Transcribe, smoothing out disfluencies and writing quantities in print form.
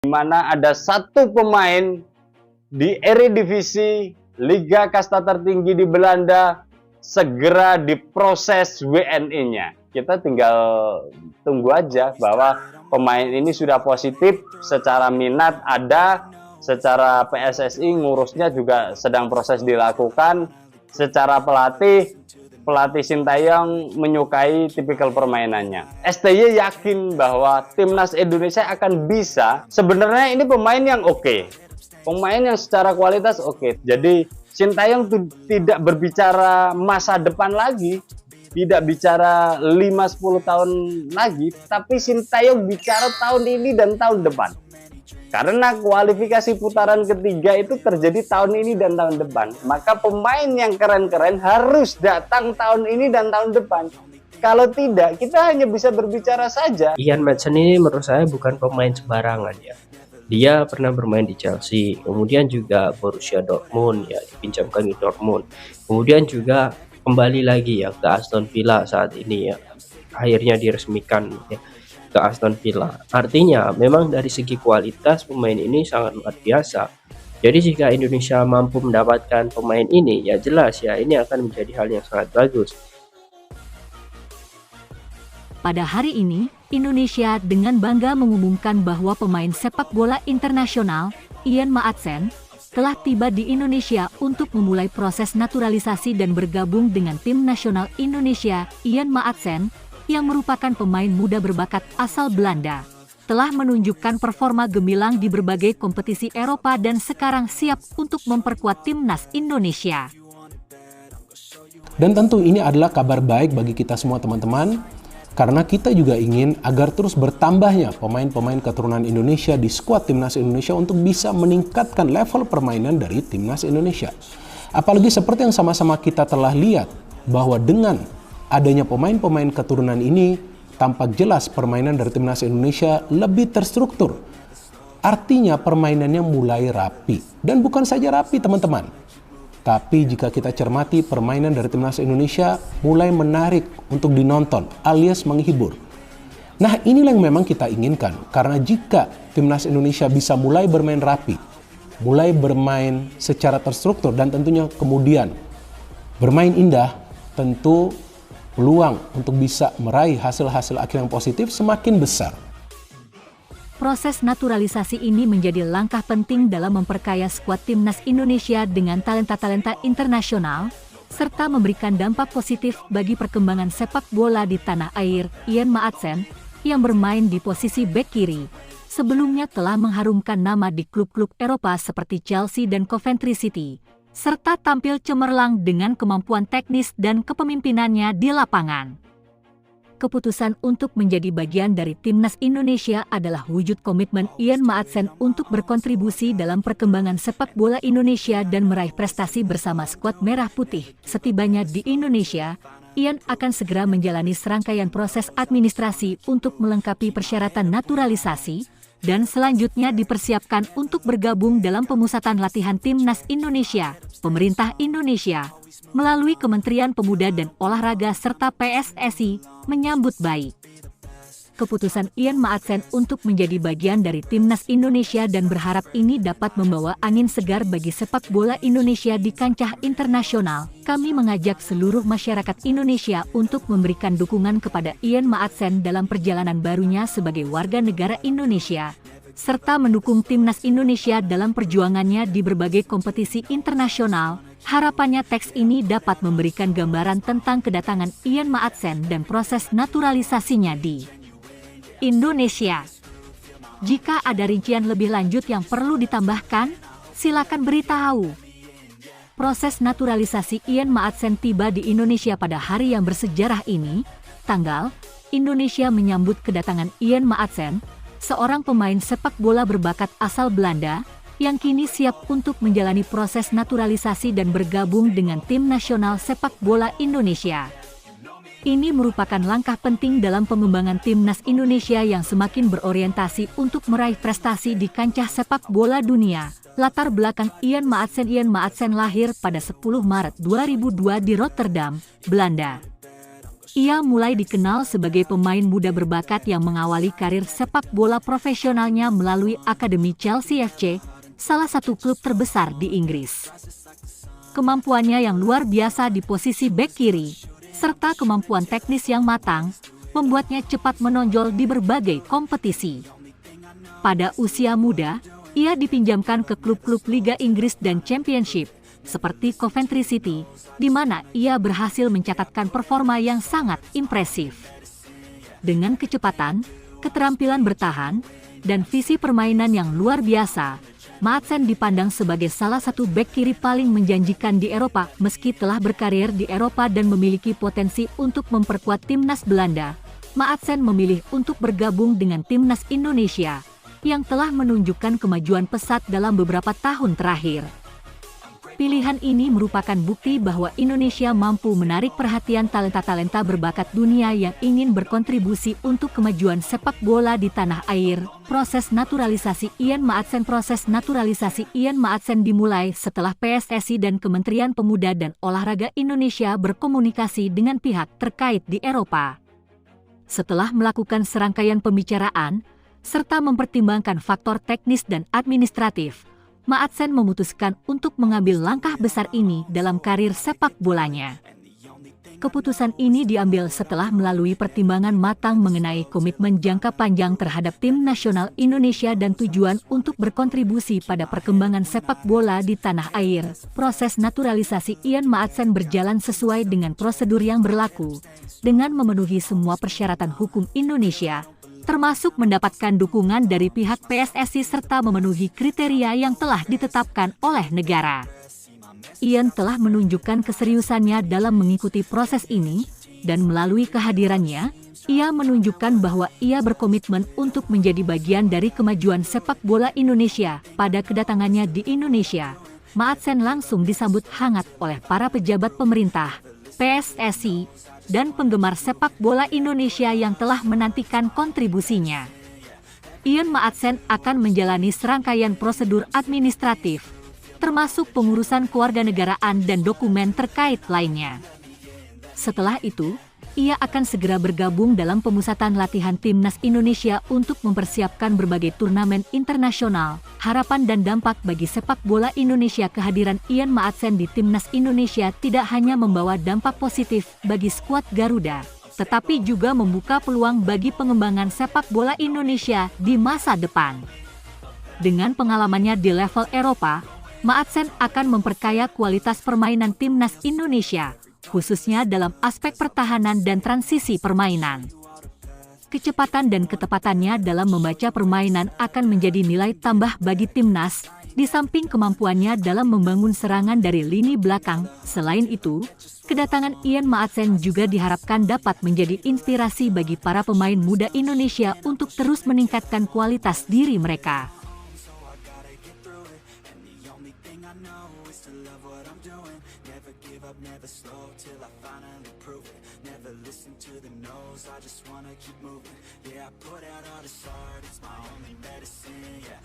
di mana ada satu pemain di Eredivisie Liga Kasta tertinggi di Belanda segera diproses WNI-nya. Kita tinggal tunggu aja bahwa pemain ini sudah positif, secara minat ada, secara PSSI ngurusnya juga sedang proses dilakukan, secara pelatih Sintayong menyukai tipikal permainannya. STY yakin bahwa timnas Indonesia akan bisa. Sebenarnya ini pemain yang oke. Pemain yang secara kualitas oke. Jadi Sintayong tidak berbicara masa depan lagi, tidak bicara 5-10 tahun lagi, tapi Sintayong bicara tahun ini dan tahun depan. Karena kualifikasi putaran ketiga itu terjadi tahun ini dan tahun depan. Maka pemain yang keren-keren harus datang tahun ini dan tahun depan. Kalau tidak, kita hanya bisa berbicara saja. Ian Maatsen ini menurut saya bukan pemain sembarangan ya. Dia pernah bermain di Chelsea, kemudian juga Borussia Dortmund ya, dipinjamkan di Dortmund. Kemudian juga kembali lagi ya ke Aston Villa saat ini ya. Akhirnya diresmikan ya ke Aston Villa. Artinya memang dari segi kualitas pemain ini sangat luar biasa. Jadi jika Indonesia mampu mendapatkan pemain ini, ya jelas ya ini akan menjadi hal yang sangat bagus. Pada hari ini, Indonesia dengan bangga mengumumkan bahwa pemain sepak bola internasional, Ian Maatsen, telah tiba di Indonesia untuk memulai proses naturalisasi dan bergabung dengan tim nasional Indonesia. Ian Maatsen, yang merupakan pemain muda berbakat asal Belanda, telah menunjukkan performa gemilang di berbagai kompetisi Eropa dan sekarang siap untuk memperkuat timnas Indonesia. Dan tentu ini adalah kabar baik bagi kita semua teman-teman, karena kita juga ingin agar terus bertambahnya pemain-pemain keturunan Indonesia di skuad timnas Indonesia untuk bisa meningkatkan level permainan dari timnas Indonesia. Apalagi seperti yang sama-sama kita telah lihat, bahwa dengan adanya pemain-pemain keturunan ini, tampak jelas permainan dari timnas Indonesia lebih terstruktur. Artinya permainannya mulai rapi. Dan bukan saja rapi teman-teman, tapi jika kita cermati permainan dari timnas Indonesia mulai menarik untuk dinonton alias menghibur. Nah inilah yang memang kita inginkan, karena jika timnas Indonesia bisa mulai bermain rapi, mulai bermain secara terstruktur dan tentunya kemudian bermain indah, tentu peluang untuk bisa meraih hasil-hasil akhir yang positif semakin besar. Proses naturalisasi ini menjadi langkah penting dalam memperkaya skuad timnas Indonesia dengan talenta-talenta internasional, serta memberikan dampak positif bagi perkembangan sepak bola di tanah air. Ian Maatsen, yang bermain di posisi bek kiri, sebelumnya telah mengharumkan nama di klub-klub Eropa seperti Chelsea dan Coventry City, serta tampil cemerlang dengan kemampuan teknis dan kepemimpinannya di lapangan. Keputusan untuk menjadi bagian dari timnas Indonesia adalah wujud komitmen Ian Maatsen untuk berkontribusi dalam perkembangan sepak bola Indonesia dan meraih prestasi bersama skuad Merah Putih. Setibanya di Indonesia, Ian akan segera menjalani serangkaian proses administrasi untuk melengkapi persyaratan naturalisasi, dan selanjutnya dipersiapkan untuk bergabung dalam pemusatan latihan timnas Indonesia. Pemerintah Indonesia, melalui Kementerian Pemuda dan Olahraga serta PSSI, menyambut baik keputusan Ian Maatsen untuk menjadi bagian dari timnas Indonesia dan berharap ini dapat membawa angin segar bagi sepak bola Indonesia di kancah internasional. Kami mengajak seluruh masyarakat Indonesia untuk memberikan dukungan kepada Ian Maatsen dalam perjalanan barunya sebagai warga negara Indonesia, serta mendukung timnas Indonesia dalam perjuangannya di berbagai kompetisi internasional. Harapannya teks ini dapat memberikan gambaran tentang kedatangan Ian Maatsen dan proses naturalisasinya di Indonesia. Jika ada rincian lebih lanjut yang perlu ditambahkan, silakan beritahu. Proses naturalisasi Ian Maatsen tiba di Indonesia pada hari yang bersejarah ini, tanggal Indonesia menyambut kedatangan Ian Maatsen, seorang pemain sepak bola berbakat asal Belanda, yang kini siap untuk menjalani proses naturalisasi dan bergabung dengan tim nasional sepak bola Indonesia. Ini merupakan langkah penting dalam pengembangan timnas Indonesia yang semakin berorientasi untuk meraih prestasi di kancah sepak bola dunia. Latar belakang Ian Maatsen lahir pada 10 Maret 2002 di Rotterdam, Belanda. Ia mulai dikenal sebagai pemain muda berbakat yang mengawali karir sepak bola profesionalnya melalui Akademi Chelsea FC, salah satu klub terbesar di Inggris. Kemampuannya yang luar biasa di posisi bek kiri, serta kemampuan teknis yang matang, membuatnya cepat menonjol di berbagai kompetisi. Pada usia muda, ia dipinjamkan ke klub-klub Liga Inggris dan Championship, seperti Coventry City, di mana ia berhasil mencatatkan performa yang sangat impresif. Dengan kecepatan, keterampilan bertahan, dan visi permainan yang luar biasa, Maatsen dipandang sebagai salah satu bek kiri paling menjanjikan di Eropa meski telah berkarir di Eropa dan memiliki potensi untuk memperkuat timnas Belanda. Maatsen memilih untuk bergabung dengan timnas Indonesia, yang telah menunjukkan kemajuan pesat dalam beberapa tahun terakhir. Pilihan ini merupakan bukti bahwa Indonesia mampu menarik perhatian talenta-talenta berbakat dunia yang ingin berkontribusi untuk kemajuan sepak bola di tanah air. Proses naturalisasi Ian Maatsen dimulai setelah PSSI dan Kementerian Pemuda dan Olahraga Indonesia berkomunikasi dengan pihak terkait di Eropa. Setelah melakukan serangkaian pembicaraan, serta mempertimbangkan faktor teknis dan administratif, Maatsen memutuskan untuk mengambil langkah besar ini dalam karir sepak bolanya. Keputusan ini diambil setelah melalui pertimbangan matang mengenai komitmen jangka panjang terhadap tim nasional Indonesia dan tujuan untuk berkontribusi pada perkembangan sepak bola di tanah air. Proses naturalisasi Ian Maatsen berjalan sesuai dengan prosedur yang berlaku, dengan memenuhi semua persyaratan hukum Indonesia, termasuk mendapatkan dukungan dari pihak PSSI serta memenuhi kriteria yang telah ditetapkan oleh negara. Ian telah menunjukkan keseriusannya dalam mengikuti proses ini, dan melalui kehadirannya, ia menunjukkan bahwa ia berkomitmen untuk menjadi bagian dari kemajuan sepak bola Indonesia. Pada kedatangannya di Indonesia, Maatsen langsung disambut hangat oleh para pejabat pemerintah, PSSI, dan penggemar sepak bola Indonesia yang telah menantikan kontribusinya. Ian Maatsen akan menjalani serangkaian prosedur administratif, termasuk pengurusan kewarganegaraan dan dokumen terkait lainnya. Setelah itu, ia akan segera bergabung dalam pemusatan latihan timnas Indonesia untuk mempersiapkan berbagai turnamen internasional. Harapan dan dampak bagi sepak bola Indonesia. Kehadiran Ian Maatsen di timnas Indonesia tidak hanya membawa dampak positif bagi skuad Garuda, tetapi juga membuka peluang bagi pengembangan sepak bola Indonesia di masa depan. Dengan pengalamannya di level Eropa, Maatsen akan memperkaya kualitas permainan timnas Indonesia, khususnya dalam aspek pertahanan dan transisi permainan. Kecepatan dan ketepatannya dalam membaca permainan akan menjadi nilai tambah bagi timnas, di samping kemampuannya dalam membangun serangan dari lini belakang. Selain itu, kedatangan Ian Maatsen juga diharapkan dapat menjadi inspirasi bagi para pemain muda Indonesia untuk terus meningkatkan kualitas diri mereka. Never slow till I finally prove it. Never listen to the no's, I just wanna keep moving. Yeah, I put out all this art, it's my only medicine, yeah.